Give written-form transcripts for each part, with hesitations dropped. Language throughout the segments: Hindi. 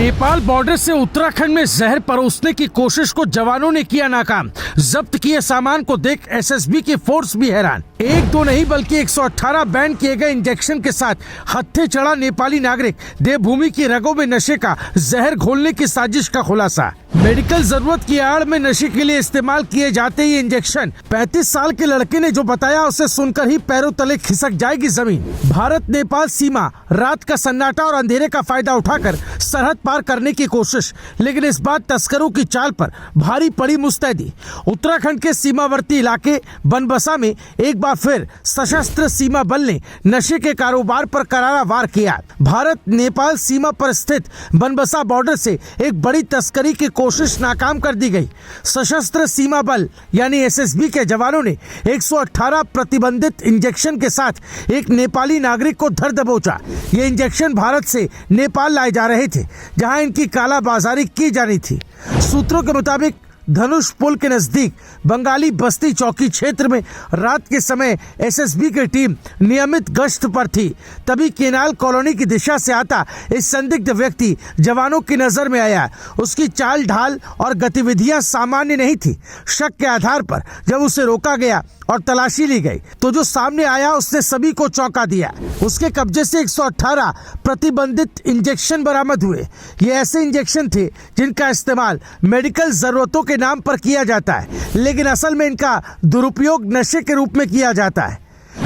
नेपाल बॉर्डर से उत्तराखंड में जहर परोसने की कोशिश को जवानों ने किया नाकाम। जब्त किए सामान को देख एसएसबी की फोर्स भी हैरान। एक दो नहीं बल्कि 118 बैन किए गए इंजेक्शन के साथ हत्थे चढ़ा नेपाली नागरिक। देवभूमि की रगों में नशे का जहर घोलने की साजिश का खुलासा। मेडिकल जरूरत की आड़ में नशे के लिए इस्तेमाल किए जाते ये इंजेक्शन 35 साल के लड़के ने जो बताया उसे सुनकर ही पैरों तले खिसक जाएगी जमीन। भारत नेपाल सीमा, रात का सन्नाटा और अंधेरे का फायदा उठाकर सरहद पार करने की कोशिश, लेकिन इस बार तस्करों की चाल पर भारी पड़ी मुस्तैदी। उत्तराखंड के सीमावर्ती इलाके बनबसा में एक बार फिर सशस्त्र सीमा बल ने नशे के कारोबार पर करारा वार किया। भारत नेपाल सीमा पर स्थित बनबसा बॉर्डर से एक बड़ी तस्करी की कोशिश नाकाम कर दी गई। सशस्त्र सीमा बल यानी एसएसबी के जवानों ने 118 प्रतिबंधित इंजेक्शन के साथ एक नेपाली नागरिक को धर दबोचा। ये इंजेक्शन भारत से नेपाल लाए जा रहे थे, जहां इनकी कालाबाजारी की जानी थी। सूत्रों के मुताबिक धनुष पुल के नजदीक बंगाली बस्ती चौकी क्षेत्र में रात के समय एसएसबी की टीम नियमित गश्त पर थी। तभी केनाल कॉलोनी की दिशा से आता इस संदिग्ध व्यक्ति जवानों की नजर में आया। उसकी चाल ढाल और गतिविधियां सामान्य नहीं थी। शक के आधार पर जब उसे रोका गया और तलाशी ली गई तो जो सामने आया उसने सभी को चौंका दिया। उसके कब्जे से 118 प्रतिबंधित इंजेक्शन बरामद हुए। ये ऐसे इंजेक्शन थे जिनका इस्तेमाल मेडिकल जरूरतों के नाम पर किया जाता है, लेकिन असल में इनका दुरुपयोग नशे के रूप में किया जाता है।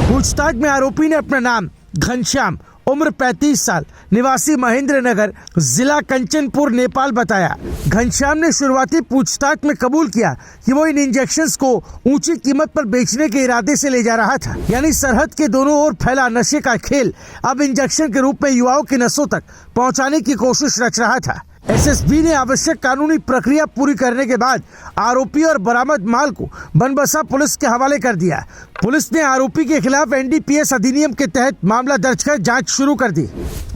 पूछताछ में आरोपी ने अपना नाम घनश्याम, उम्र 35 साल, निवासी महेंद्र नगर, जिला कंचनपुर, नेपाल बताया। घनश्याम ने शुरुआती पूछताछ में कबूल किया कि वो इन इंजेक्शंस को ऊंची कीमत पर बेचने के इरादे से ले जा रहा था। यानी सरहद के दोनों ओर फैला नशे का खेल अब इंजेक्शन के रूप में युवाओं की नसों तक पहुंचाने की कोशिश रच रहा था। एसएसबी ने आवश्यक कानूनी प्रक्रिया पूरी करने के बाद आरोपी और बरामद माल को बनबसा पुलिस के हवाले कर दिया। पुलिस ने आरोपी के खिलाफ एनडीपीएस अधिनियम के तहत मामला दर्ज कर जांच शुरू कर दी।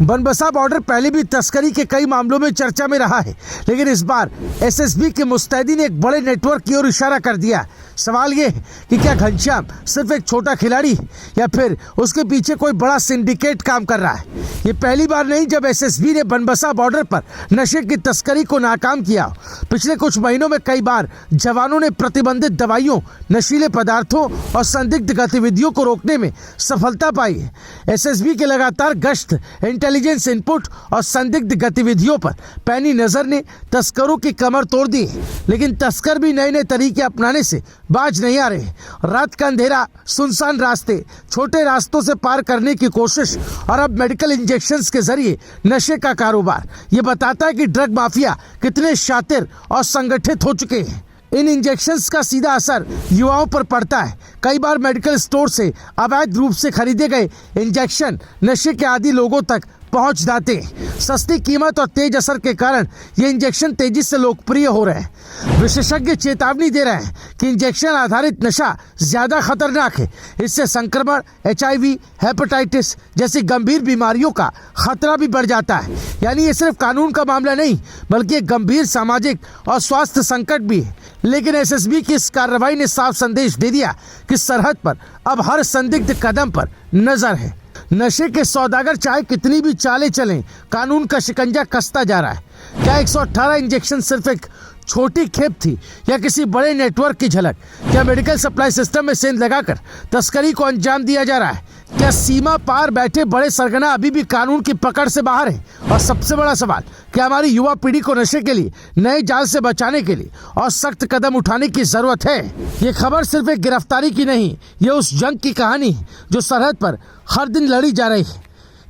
बनबसा बॉर्डर पहले भी तस्करी के कई मामलों में चर्चा में रहा है, लेकिन इस बार एसएसबी के मुस्तैदी ने एक बड़े नेटवर्क की ओर इशारा कर दिया। सवाल ये है कि क्या घनश्याम सिर्फ एक छोटा खिलाड़ी या फिर उसके पीछे कोई बड़ा सिंडिकेट काम कर रहा है। ये पहली बार नहीं जब एसएसबी ने बनबसा बॉर्डर पर नशे की तस्करी को नाकाम किया। पिछले कुछ महीनों में कई बार जवानों ने प्रतिबंधित दवाइयों, नशीले पदार्थों और संदिग्ध गतिविधियों को रोकने में सफलता पाई है। एसएसबी के लगातार गश्त, इंटेलिजेंस इनपुट और संदिग्ध गतिविधियों पर पैनी नजर ने तस्करों की कमर तोड़ दी, लेकिन तस्कर भी नए नए तरीके अपनाने से बाज नहीं आ रहे। रात का अंधेरा, सुनसान रास्ते, छोटे रास्तों से पार करने की कोशिश और अब मेडिकल इंजेक्शंस के जरिए नशे का कारोबार, ये बताता है कि ड्रग माफिया कितने शातिर और संगठित हो चुके हैं। इन इंजेक्शंस का सीधा असर युवाओं पर पड़ता है। कई बार मेडिकल स्टोर से अवैध रूप से खरीदे गए इंजेक्शन नशे के आदी लोगों तक पहुंच जाते हैं। सस्ती कीमत और तेज असर के कारण ये इंजेक्शन तेजी से लोकप्रिय हो रहे हैं। विशेषज्ञ चेतावनी दे रहे हैं कि इंजेक्शन आधारित नशा ज्यादा खतरनाक है। इससे संक्रमण, एचआईवी, हेपेटाइटिस जैसी गंभीर बीमारियों का खतरा भी बढ़ जाता है। यानी ये सिर्फ कानून का मामला नहीं बल्कि एक गंभीर सामाजिक और स्वास्थ्य संकट भी है। लेकिन एसएसबी की इस कार्रवाई ने साफ संदेश दे दिया कि सरहद पर अब हर संदिग्ध कदम पर नजर है। नशे के सौदागर चाहे कितनी भी चालें चलें, कानून का शिकंजा कसता जा रहा है। क्या 118 इंजेक्शन सिर्फ एक छोटी खेप थी या किसी बड़े नेटवर्क की झलक? क्या मेडिकल सप्लाई सिस्टम में सेंध लगाकर तस्करी को अंजाम दिया जा रहा है? क्या सीमा पार बैठे बड़े सरगना अभी भी कानून की पकड़ से बाहर है? और सबसे बड़ा सवाल, क्या हमारी युवा पीढ़ी को नशे के लिए नए जाल से बचाने के लिए और सख्त कदम उठाने की जरूरत है? ये खबर सिर्फ एक गिरफ्तारी की नहीं, ये उस जंग की कहानी है जो सरहद पर हर दिन लड़ी जा रही है।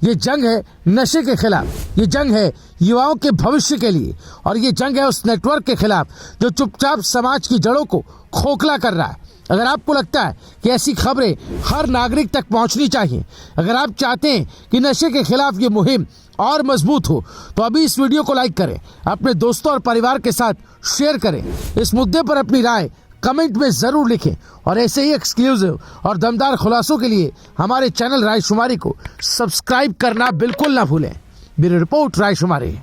ये जंग है नशे के खिलाफ, ये जंग है युवाओं के भविष्य के लिए, और ये जंग है उस नेटवर्क के खिलाफ जो चुपचाप समाज की जड़ों को खोखला कर रहा है। अगर आपको लगता है कि ऐसी खबरें हर नागरिक तक पहुंचनी चाहिए, अगर आप चाहते हैं कि नशे के खिलाफ ये मुहिम और मजबूत हो, तो अभी इस वीडियो को लाइक करें, अपने दोस्तों और परिवार के साथ शेयर करें। इस मुद्दे पर अपनी राय कमेंट में जरूर लिखें और ऐसे ही एक्सक्लूसिव और दमदार खुलासों के लिए हमारे चैनल रायशुमारी को सब्सक्राइब करना बिल्कुल ना भूलें। Bureau report, रायशुमारी।